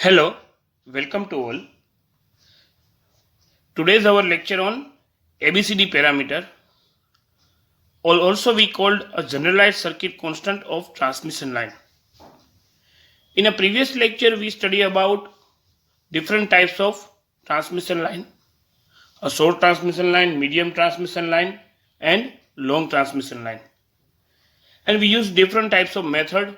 Hello, welcome to all. Today is our lecture on ABCD parameter, or also we called a generalized circuit constant of transmission line. In a previous lecture, we study about different types of transmission line: a short transmission line, medium transmission line, and long transmission line. And we use different types of method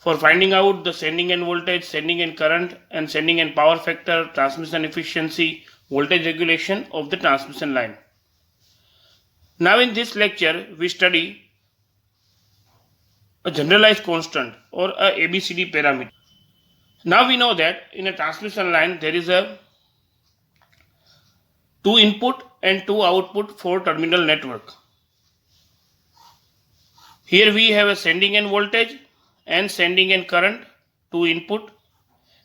for finding out the sending end voltage, sending end current, and sending end power factor, transmission efficiency, voltage regulation of the transmission line. Now in this lecture we study a generalized constant or a ABCD parameter. Now we know that in a transmission line there is a 2 input and 2 output 4 terminal network. Here we have a sending end voltage and sending end current, 2 input,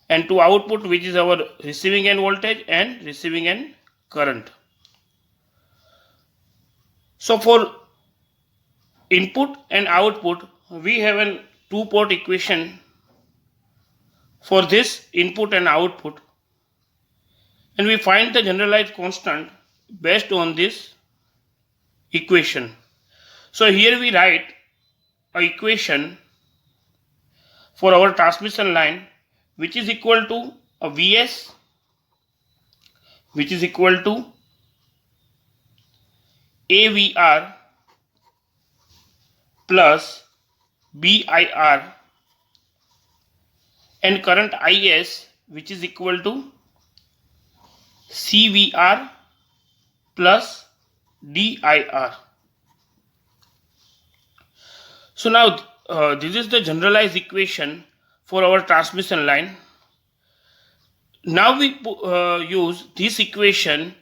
and 2 output, which is our receiving end voltage and receiving end current. So for input and output we have a 2-port equation for this input and output, and we find the generalized constant based on this equation. So here we write a equation for our transmission line, which is equal to a Vs, which is equal to AVR plus BIR, and current Is, which is equal to CVR plus DIR. So now this is the generalized equation for our transmission line. Now we use this equation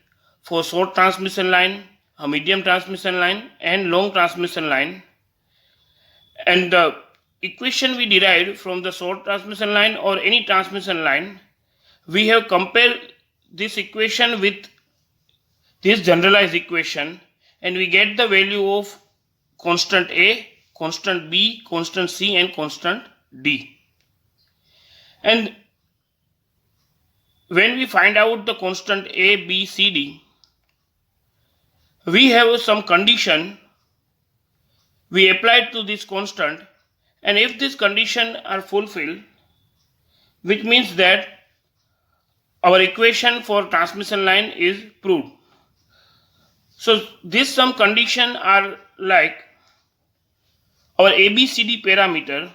for short transmission line, a medium transmission line, and long transmission line. And the equation we derived from the short transmission line or any transmission line, we have compared this equation with this generalized equation, and we get the value of constant A, constant B, constant C, and constant D. And when we find out the constant A, B, C, D, we have some condition we applied to this constant, and if this condition are fulfilled, which means that our equation for transmission line is proved. So this some condition are like our ABCD parameter,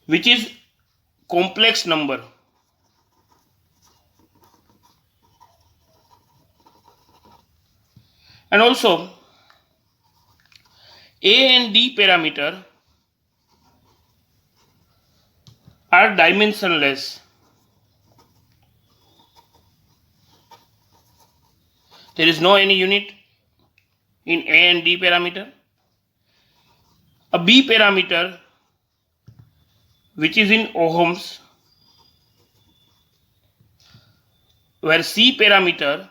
which is complex number, and also A and D parameter are dimensionless. There is no any unit in A and D parameter. A B parameter, which is in ohms, where C parameter,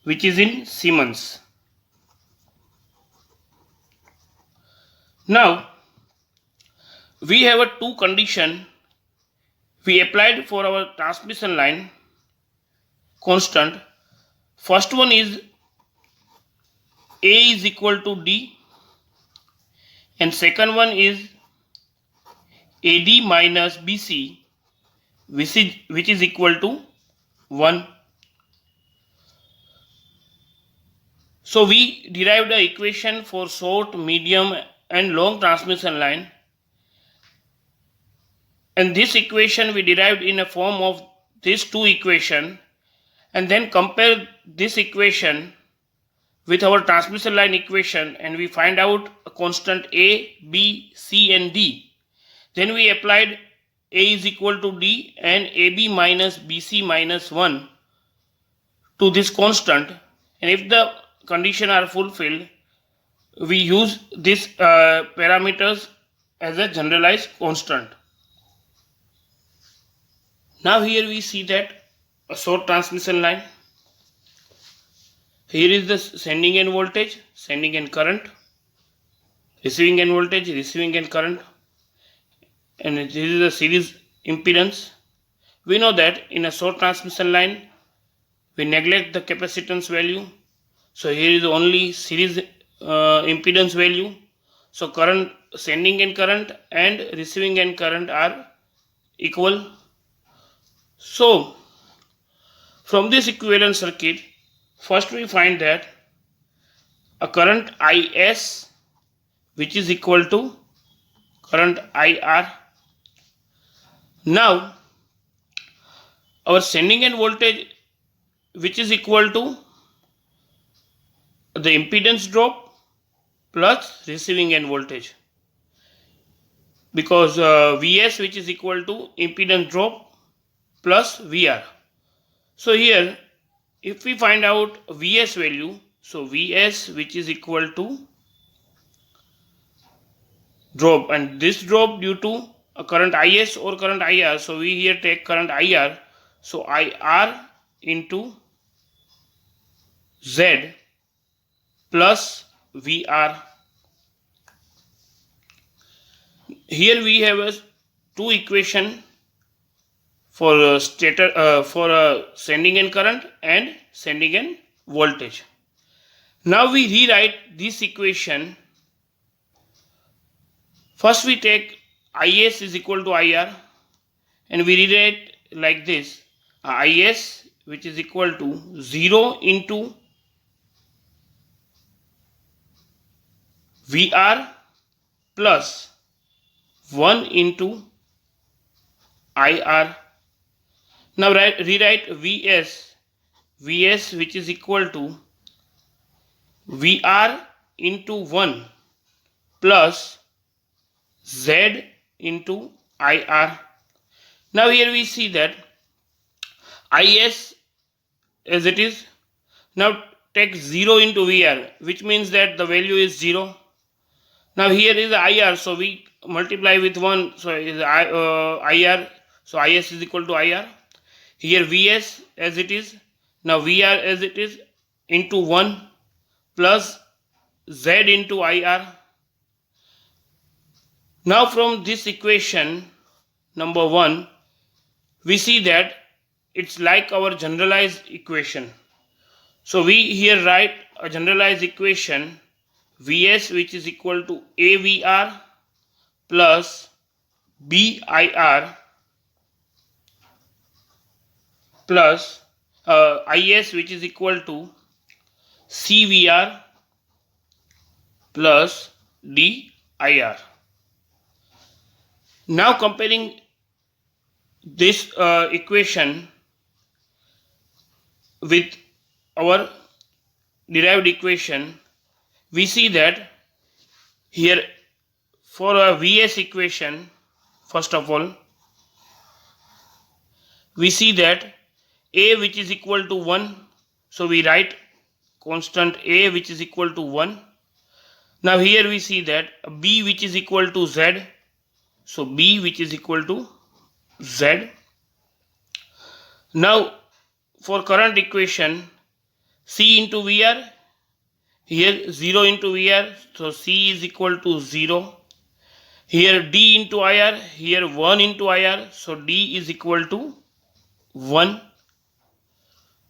which is in Siemens. Now we have a 2 condition we applied for our transmission line constant. First one is A is equal to D, and second one is AD minus BC, which is equal to 1. So we derived the equation for short, medium, and long transmission line, and this equation we derived in a form of these 2 equations, and then compare this equation with our transmission line equation, and we find out a constant A, B, C, and D. Then we applied A is equal to D and AB minus BC minus 1 to this constant, and if the condition are fulfilled, we use these parameters as a generalized constant. Now here we see that a short transmission line, here is the sending end voltage, sending end current, receiving end voltage, receiving end current. and this is a series impedance. We know that in a short transmission line we neglect the capacitance value, so here is only series impedance value. So current, sending end current and receiving end current are equal. So from this equivalent circuit, first we find that a current Is, which is equal to current IR. Now our sending end voltage, which is equal to the impedance drop plus receiving end voltage, because Vs, which is equal to impedance drop plus VR. So here if we find out Vs value, so Vs, which is equal to drop, and this drop due to a current Is or current IR, so we here take current IR, so IR into Z plus VR. Here we have a two equation for sending end current and sending end voltage. Now we rewrite this equation. First we take Is is equal to IR, and we rewrite like this: Is, which is equal to 0 into VR plus 1 into IR. Now rewrite Vs, which is equal to VR into 1 plus Z into IR. Now here we see that Is as it is. Now take 0 into VR, which means that the value is 0. Now here is IR, so we multiply with 1, so is IR, so Is is equal to IR. Here Vs as it is, now VR as it is, into 1 plus Z into IR. Now from this equation number 1, we see that it's like our generalized equation. So we here write a generalized equation: Vs, which is equal to AVR plus BIR plus Is, which is equal to CVR plus DIR. Now comparing this equation with our derived equation, we see that here for a Vs equation, first of all, we see that A, which is equal to 1, so we write constant A, which is equal to 1. Now here we see that B, which is equal to Z, so B, which is equal to Z. Now for current equation, C into VR, here 0 into VR, so C is equal to 0. Here D into IR, here 1 into IR, so D is equal to 1.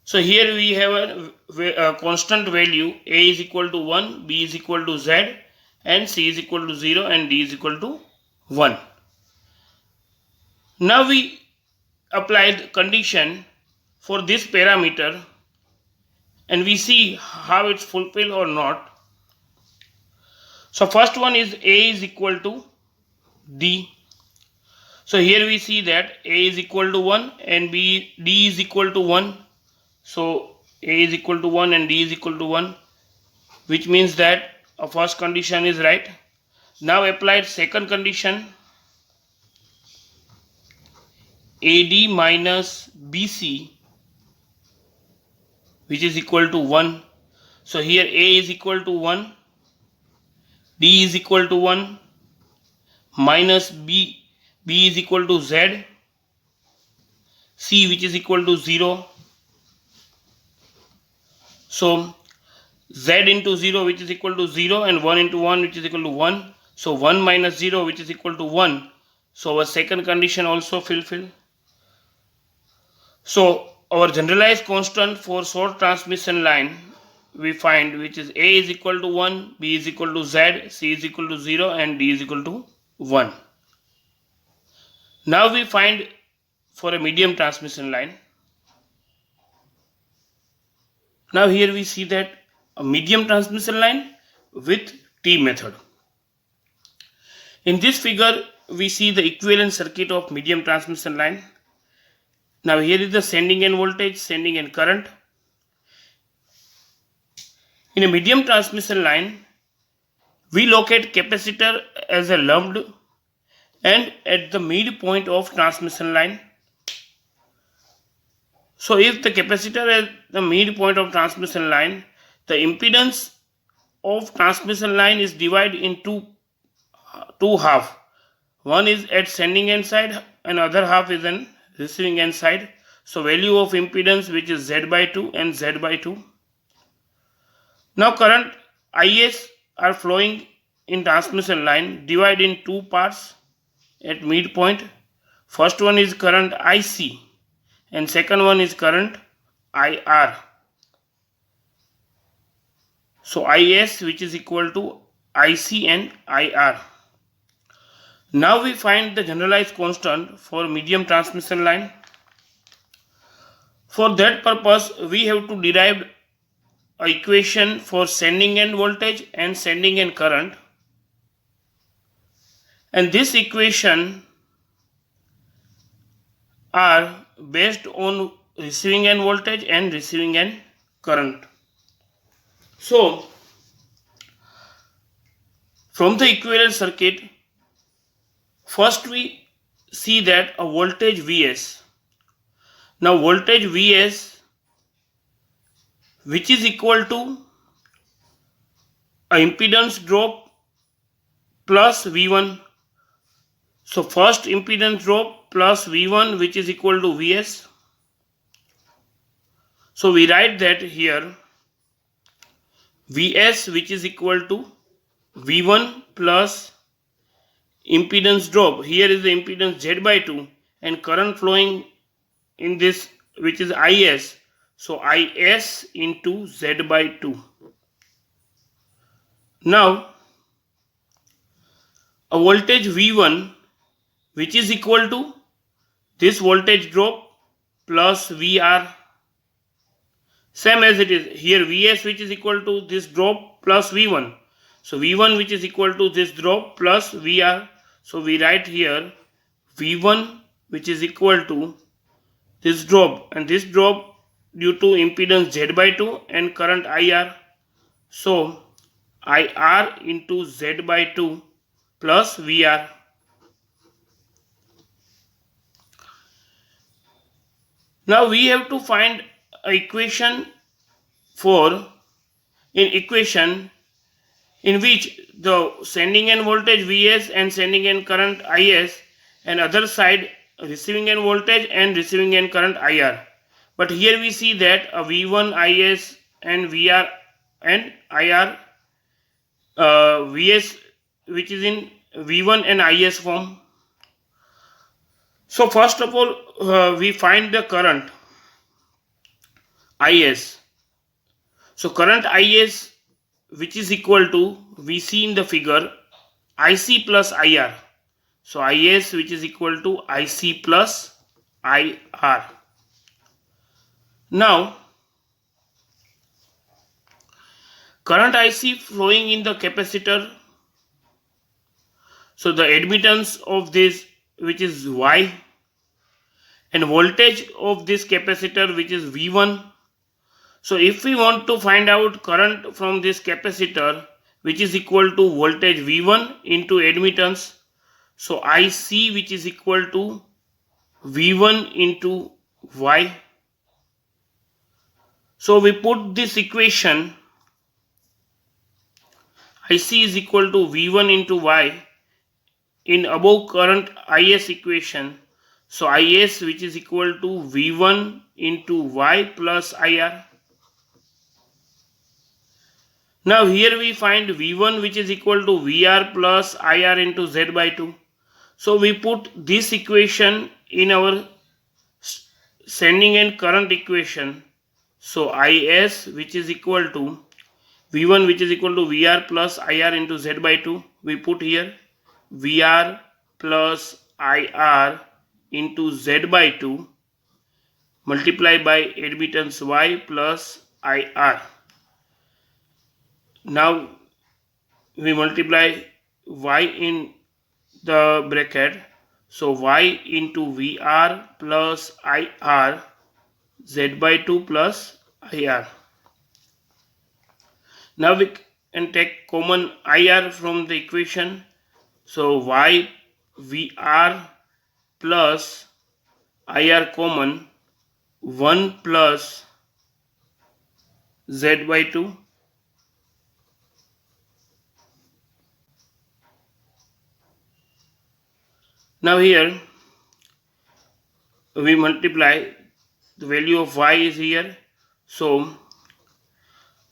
So here we have a constant value: A is equal to 1, B is equal to Z, and C is equal to 0, and D is equal to 1. Now we applied condition for this parameter, and we see how it's fulfilled or not. So first one is A is equal to D. So here we see that A is equal to 1 and D is equal to 1. So A is equal to 1 and D is equal to 1, which means that our first condition is right. Now applied second condition: AD minus BC, which is equal to 1. So here A is equal to 1, D is equal to 1, minus B is equal to Z, C, which is equal to 0. So Z into 0, which is equal to 0, and 1 into 1, which is equal to 1. So 1 minus 0, which is equal to 1. So our second condition also fulfilled. So our generalized constant for short transmission line we find, which is A is equal to 1, B is equal to Z, C is equal to 0 and D is equal to 1. Now we find for a medium transmission line. Now here we see that a medium transmission line with T method. In this figure we see the equivalent circuit of medium transmission line. Now here is the sending end voltage, sending end current. In a medium transmission line, we locate capacitor as a lumped and at the midpoint of transmission line. So if the capacitor at the midpoint of transmission line, the impedance of transmission line is divided into two half. One is at sending end side and other half is in receiving end side. So value of impedance, which is Z by 2 and Z by 2. Now current IS are flowing in transmission line divided in two parts at midpoint. First one is current IC and second one is current IR. So IS, which is equal to IC and IR. Now we find the generalized constant for medium transmission line. For that purpose we have to derive an equation for sending end voltage and sending end current, and this equation are based on receiving end voltage and receiving end current. So from the equivalent circuit, first we see that a voltage Vs. Now voltage Vs, which is equal to a impedance drop plus V1. So first impedance drop plus V1, which is equal to Vs. So we write that here Vs, which is equal to V1 plus impedance drop. Here is the impedance Z by 2 and current flowing in this, which is Is. So Is into Z by 2. Now a voltage V1, which is equal to this voltage drop plus VR. Same as it is here, Vs, which is equal to this drop plus V1. So V1, which is equal to this drop plus VR. So we write here V1, which is equal to this drop, and this drop due to impedance Z by 2 and current IR. So IR into Z by 2 plus VR. Now we have to find an equation in which the sending end voltage Vs and sending end current Is, and other side receiving end voltage and receiving end current IR. But here we see that a V1, Is and VR and IR, Vs, which is in V1 and Is form. So first of all we find the current Is. So current Is, which is equal to, we see in the figure, IC plus IR. So Is, which is equal to IC plus IR. Now current IC flowing in the capacitor. So the admittance of this, which is Y, and voltage of this capacitor, which is V1. So if we want to find out current from this capacitor, which is equal to voltage V1 into admittance, so IC, which is equal to V1 into Y. So we put this equation, IC is equal to V1 into Y, in above current Is equation. So Is, which is equal to V1 into Y plus IR. Now here we find V1, which is equal to VR plus IR into Z by 2. So we put this equation in our sending and current equation. So is which is equal to V1 which is equal to VR plus IR into Z by 2. We put here VR plus IR into Z by 2 multiply by admittance Y plus IR. Now we multiply Y in the bracket. So Y into VR plus IR Z by 2 plus IR. Now we can take common IR from the equation. So Y VR plus IR common 1 plus Z by 2. Now here we multiply, the value of Y is here. So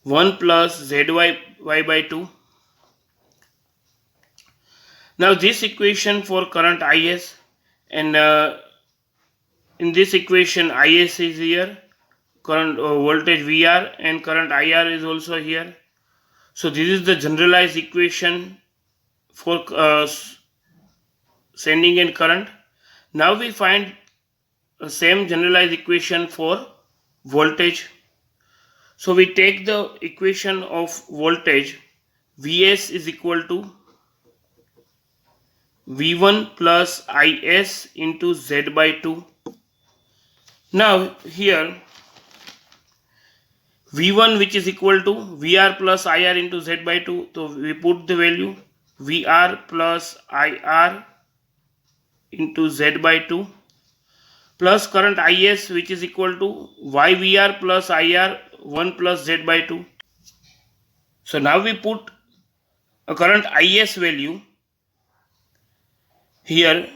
1 plus ZY Y by 2. Now this equation for current IS, and in this equation IS is here, current voltage VR, and current IR is also here. So this is the generalized equation for sending and current. Now we find the same generalized equation for voltage. So we take the equation of voltage. Vs is equal to V1 plus Is into Z by 2. Now here V1 which is equal to VR plus IR into Z by 2. So we put the value VR plus IR into Z by 2 plus current Is which is equal to YVR plus IR 1 plus Z by 2. So now we put a current Is value here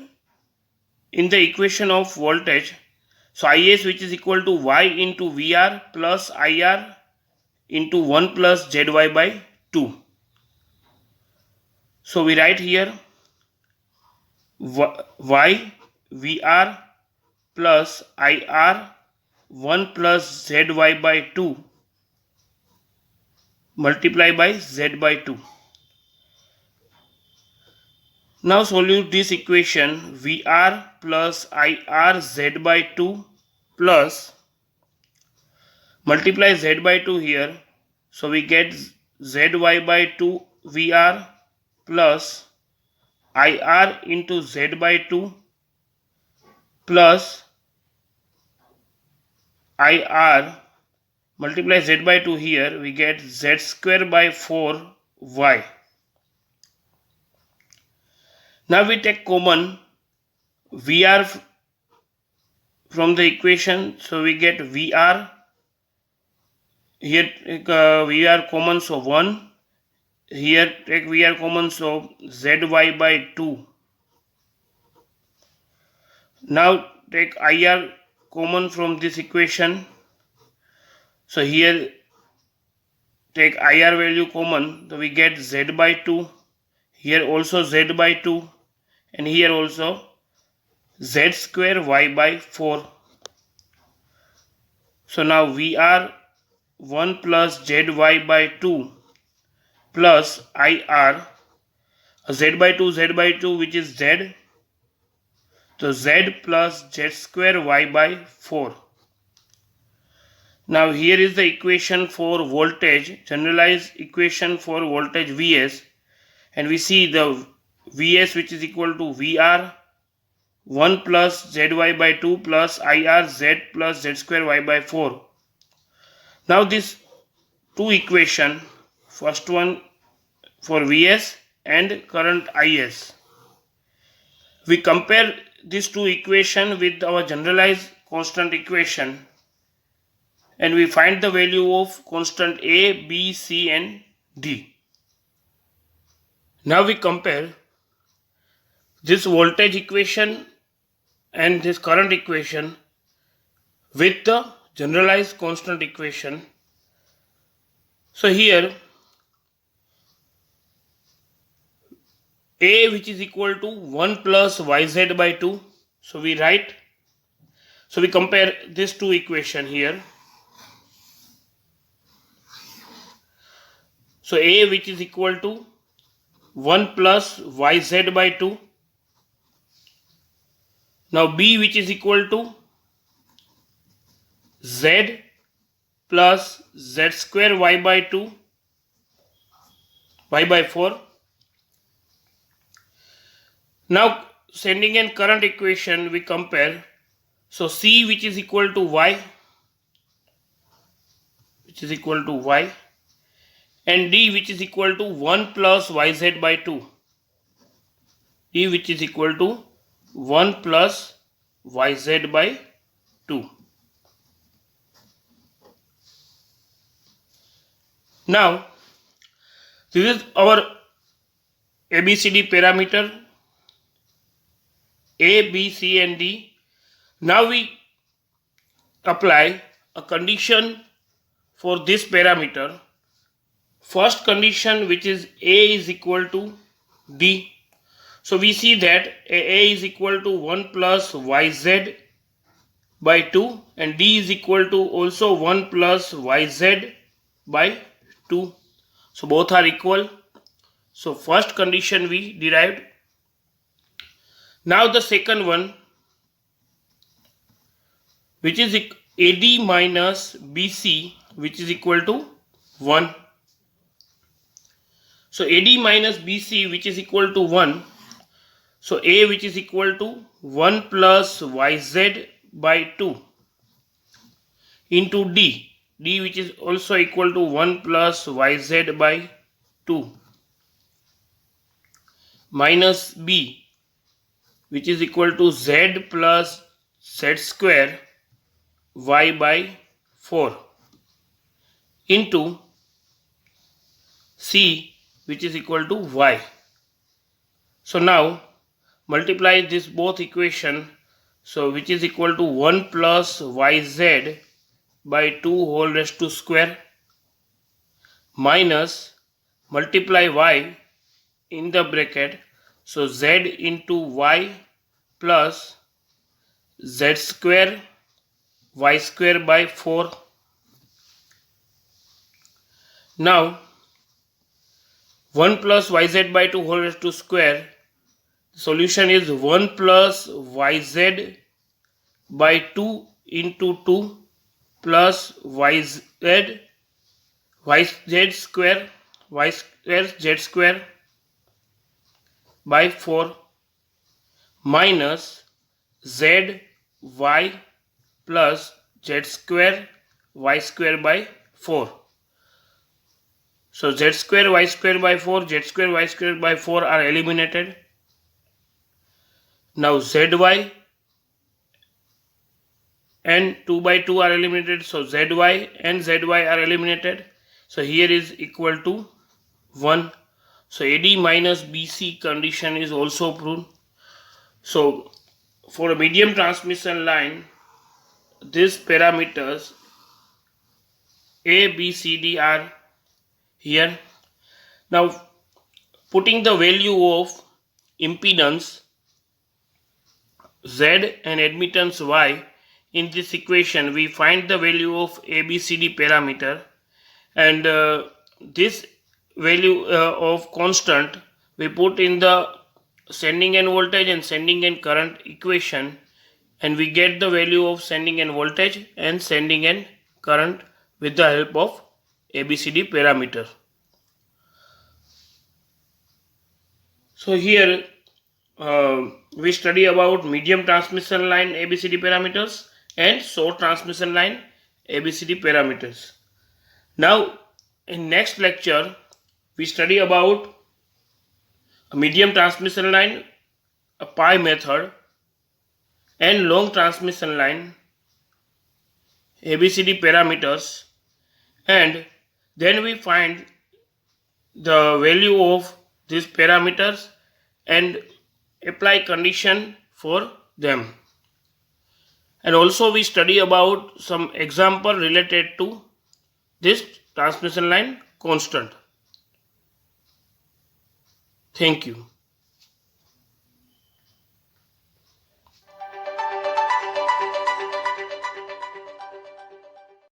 in the equation of voltage. So Is which is equal to Y into VR plus IR into 1 plus ZY by 2. So we write here Y VR plus IR 1 plus ZY by 2 multiply by Z by 2. Now solve this equation. VR plus IR Z by 2 plus multiply Z by 2 here. So we get ZY by 2 VR plus IR into Z by 2 plus IR multiply Z by 2 here. We get Z square by 4Y. Now we take common VR from the equation. So we get VR. Here take VR common, so 1. Here take VR common, so ZY by 2. Now take IR common from this equation. So here take IR value common. So we get Z by 2. Here also Z by 2. And here also Z square Y by 4. So now VR 1 plus ZY by 2 plus IR Z by 2 which is Z. So Z plus Z square Y by 4. Now here is the equation for voltage, generalized equation for voltage Vs, and we see the Vs which is equal to VR 1 plus ZY by 2 plus IR Z plus Z square Y by 4. Now this two equation, first one for Vs and current Is, we compare these two equation with our generalized constant equation, and we find the value of constant A, B, C and D. Now we compare this voltage equation and this current equation with the generalized constant equation. So here A which is equal to 1 plus yz by 2. So we write, so we compare these two equation here. So A which is equal to 1 plus yz by 2. Now B which is equal to z plus z square y by 2 y by 4. Now sending in current equation we compare. So C which is equal to y and D which is equal to 1 plus yz by 2. D which is equal to 1 plus yz by 2. Now this is our ABCD parameter A, B, C and D. Now we apply a condition for this parameter. First condition, which is A is equal to D. So we see that A is equal to 1 plus yz by 2 and D is equal to also 1 plus yz by 2. So both are equal. So first condition we derived. Now the second one, which is AD minus BC, which is equal to 1. So AD minus BC, which is equal to 1. So A which is equal to 1 plus yz by 2 into D. D which is also equal to 1 plus yz by 2 minus B which is equal to z plus z square y by 4 into C which is equal to y. So now multiply this both equation, so which is equal to 1 plus yz by 2 whole raised to square minus multiply y in the bracket, so z into y plus z square y square by 4. Now 1 plus yz by 2 whole raised to square, solution is 1 plus yz by 2 into 2 plus yz square z square by 4 minus z y plus z square y square by 4. So z square y square by 4, z square y square by 4 are eliminated. Now zy and 2 by 2 are eliminated. So zy and zy are eliminated. So here is equal to 1. So AD minus BC condition is also proved. So for a medium transmission line, these parameters A, B, C, D are here. Now putting the value of impedance Z and admittance Y in this equation, we find the value of ABCD parameter, and this value of constant we put in the sending end voltage and sending end current equation, and we get the value of sending end voltage and sending end current with the help of ABCD parameter. So here we study about medium transmission line ABCD parameters and short transmission line ABCD parameters. Now in next lecture we study about a medium transmission line, a pi method, and long transmission line ABCD parameters, and then we find the value of these parameters and apply condition for them. And also we study about some example related to this transmission line constant. Thank you.